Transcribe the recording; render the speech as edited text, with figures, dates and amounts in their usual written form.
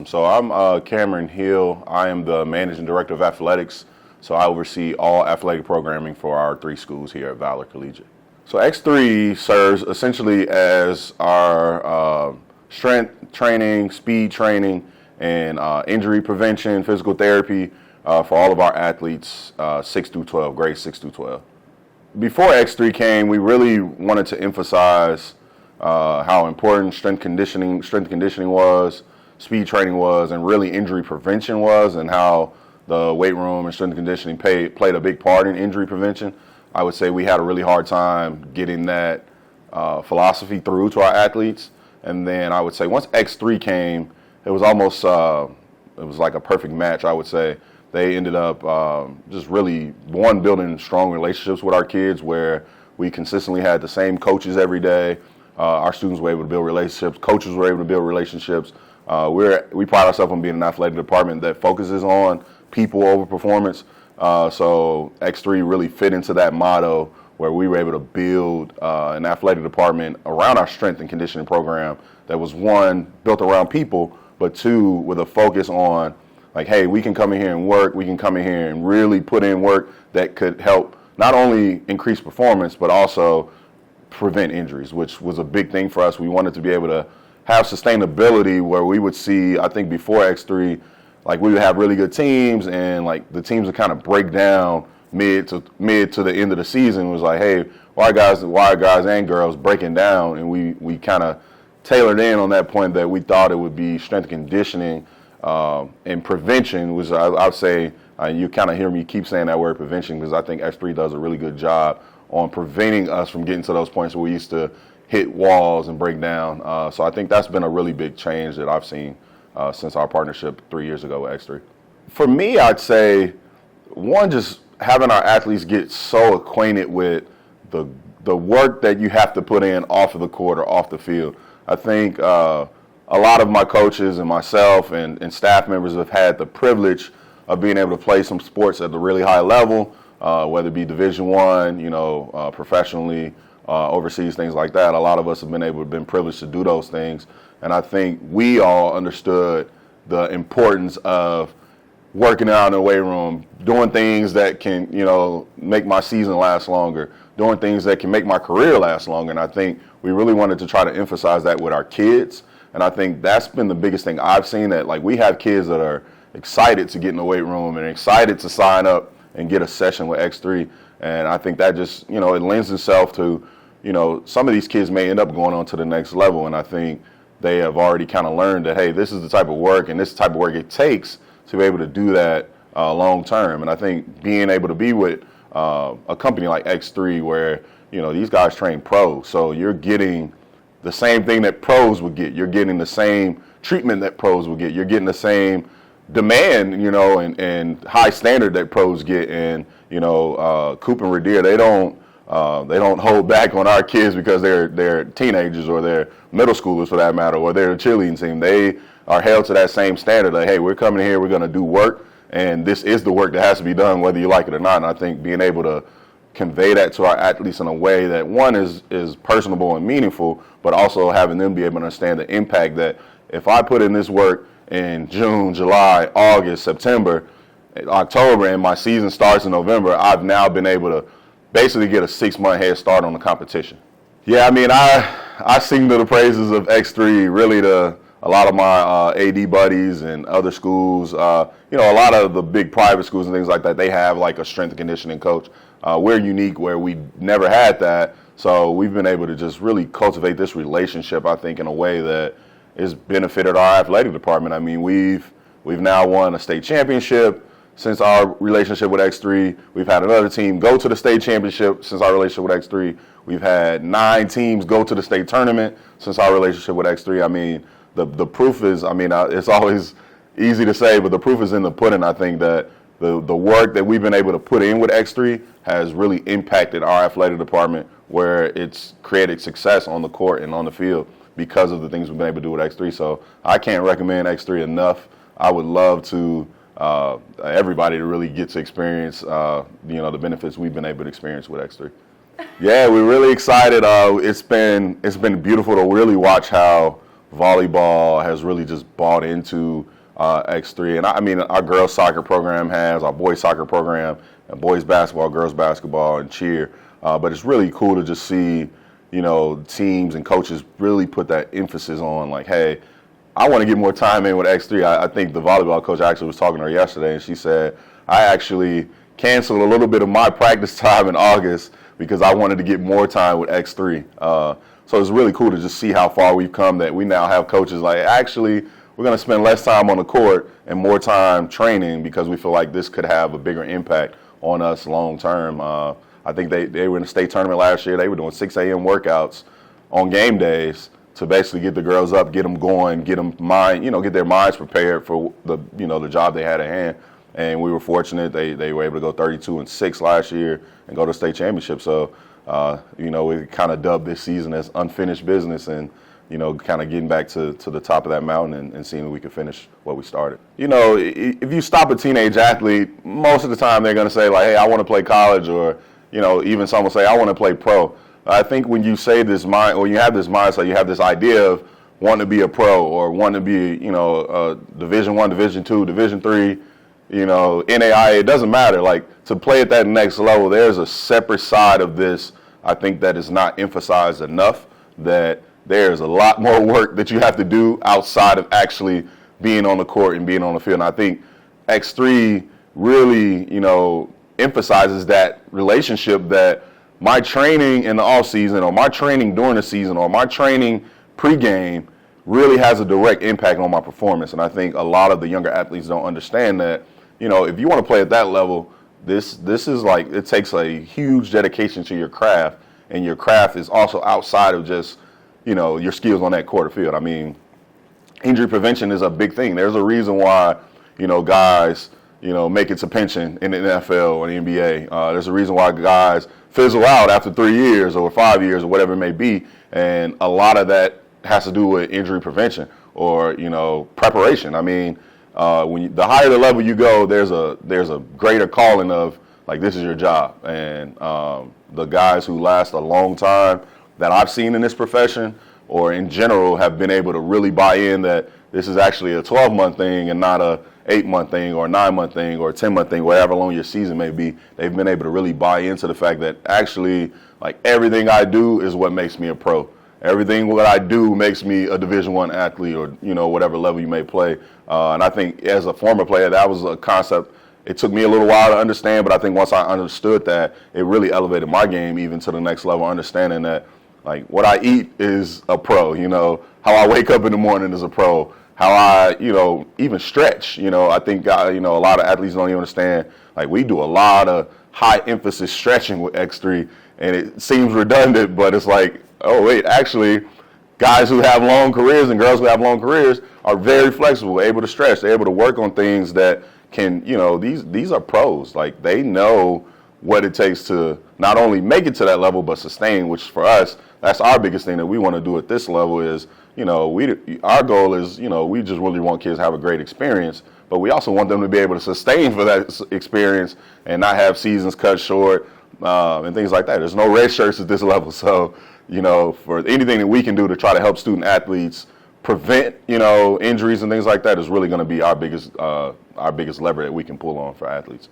So I'm Cameron Hill. I am the Managing Director of Athletics. So I oversee all athletic programming for our 3 schools here at Valor Collegiate. So X3 serves essentially as our strength training, speed training, and injury prevention, physical therapy for all of our athletes, 6 through 12, grades 6 through 12. Before X3 came, we really wanted to emphasize how important strength conditioning was, speed training was, and really injury prevention was, and how the weight room and strength conditioning played a big part in injury prevention. I would say we had a really hard time getting that philosophy through to our athletes. And then I would say once X3 came, it was almost, it was like a perfect match, I would say. They ended up just really, building strong relationships with our kids where we consistently had the same coaches every day. Our students were able to build relationships. Coaches were able to build relationships. We pride ourselves on being an athletic department that focuses on people over performance. So X3 really fit into that motto where we were able to build an athletic department around our strength and conditioning program that was, 1, built around people, but 2, with a focus on, like, hey, we can come in here and work. We can come in here and really put in work that could help not only increase performance, but also prevent injuries, which was a big thing for us. We wanted to be able to have sustainability where we would see, I think before X3, like we would have really good teams and like the teams would kind of break down mid to the end of the season. It was like, hey, why are guys and girls breaking down? And we kind of tailored in on that point that we thought it would be strength conditioning and prevention, which I would say, you kind of hear me keep saying that word prevention because I think X3 does a really good job on preventing us from getting to those points where we used to hit walls and break down. So I think that's been a really big change that I've seen since our partnership 3 years ago with X3. For me, I'd say, 1, just having our athletes get so acquainted with the work that you have to put in off of the court or off the field. I think a lot of my coaches and myself and staff members have had the privilege of being able to play some sports at the really high level, whether it be Division I, professionally, overseas, things like that. A lot of us have been privileged to do those things. And I think we all understood the importance of working out in the weight room, doing things that can, make my season last longer, doing things that can make my career last longer. And I think we really wanted to try to emphasize that with our kids. And I think that's been the biggest thing I've seen, that like we have kids that are excited to get in the weight room and excited to sign up and get a session with X3. And I think that just, it lends itself to, some of these kids may end up going on to the next level. And I think they have already kind of learned that, hey, this is the type of work and this type of work it takes to be able to do that long term. And I think being able to be with a company like X3 where, these guys train pros. So you're getting the same thing that pros would get. You're getting the same treatment that pros would get. You're getting the same demand, and high standard that pros get. And, Coop and Revere, they don't hold back on our kids because they're teenagers or they're middle schoolers for that matter, or they're a cheerleading team. They are held to that same standard. Like, hey, we're coming here, we're going to do work, and this is the work that has to be done whether you like it or not. And I think being able to convey that to our athletes in a way that, 1, is personable and meaningful, but also having them be able to understand the impact that if I put in this work in June, July, August, September, October, and my season starts in November, I've now been able to basically get a 6-month head start on the competition. Yeah, I mean, I sing to the praises of X3 really to a lot of my AD buddies and other schools. A lot of the big private schools and things like that, they have like a strength and conditioning coach. We're unique where we never had that, so we've been able to just really cultivate this relationship, I think, in a way that has benefited our athletic department. I mean, we've now won a state championship since our relationship with X3. We've had another team go to the state championship since our relationship with X3. We've had 9 teams go to the state tournament since our relationship with X3. I mean, the proof is, it's always easy to say, but the proof is in the pudding. I think that the work that we've been able to put in with X3 has really impacted our athletic department, where it's created success on the court and on the field because of the things we've been able to do with X3. So I can't recommend X3 enough. I would love to everybody to really get to experience the benefits we've been able to experience with X3. Yeah, we're really excited. It's been beautiful to really watch how volleyball has really just bought into X3. And I mean, our girls soccer program has, our boys soccer program, and boys basketball, girls basketball, and cheer. But it's really cool to just see, teams and coaches really put that emphasis on, like, hey, I want to get more time in with X3. I think the volleyball coach actually was talking to her yesterday, and she said, I actually canceled a little bit of my practice time in August because I wanted to get more time with X3. So it's really cool to just see how far we've come, that we now have coaches like, actually, we're going to spend less time on the court and more time training because we feel like this could have a bigger impact on us long term. I think they were in the state tournament last year. They were doing 6 a.m. workouts on game days to basically get the girls up, get them going, get their minds prepared for the job they had at hand. And we were fortunate they were able to go 32-6 last year and go to state championship. So we kind of dubbed this season as unfinished business, and kind of getting back to the top of that mountain and seeing if we could finish what we started. If you stop a teenage athlete, most of the time they're going to say, like, hey, I want to play college, or even some will say, I want to play pro. I think when you say this mind, or you have this mindset, you have this idea of wanting to be a pro or wanting to be, a Division I, Division II, Division III, NAIA, it doesn't matter. Like, to play at that next level, there's a separate side of this, I think, that is not emphasized enough, that there's a lot more work that you have to do outside of actually being on the court and being on the field. And I think X3 really, emphasizes that relationship, that my training in the off season, or my training during the season, or my training pregame really has a direct impact on my performance. And I think a lot of the younger athletes don't understand that, if you want to play at that level, this is like, it takes a huge dedication to your craft, and your craft is also outside of just, your skills on that court or field. I mean, injury prevention is a big thing. There's a reason why, guys, make it to pension in the NFL or the NBA. There's a reason why guys fizzle out after 3 years or 5 years or whatever it may be. And a lot of that has to do with injury prevention or, preparation. I mean, the higher the level you go, there's a greater calling of, like, this is your job. And the guys who last a long time that I've seen in this profession, or in general, have been able to really buy in that this is actually a 12-month thing and not a 8-month thing or a 9-month thing or a 10-month thing, whatever long your season may be. They've been able to really buy into the fact that actually, like, everything I do is what makes me a pro. Everything what I do makes me a Division I athlete, or, whatever level you may play. And I think as a former player, that was a concept. It took me a little while to understand, but I think once I understood that, it really elevated my game even to the next level, understanding that, like, what I eat is a pro, how I wake up in the morning is a pro, how I, even stretch, I think, a lot of athletes don't even understand, like, we do a lot of high emphasis stretching with X3, and it seems redundant, but it's like, oh wait, actually, guys who have long careers and girls who have long careers are very flexible, able to stretch, they're able to work on things that can, these are pros, like, they know what it takes to not only make it to that level, but sustain, which for us, that's our biggest thing that we want to do at this level is, our goal is, we just really want kids to have a great experience, but we also want them to be able to sustain for that experience and not have seasons cut short and things like that. There's no red shirts at this level. So, for anything that we can do to try to help student athletes prevent, injuries and things like that is really going to be our biggest lever that we can pull on for athletes.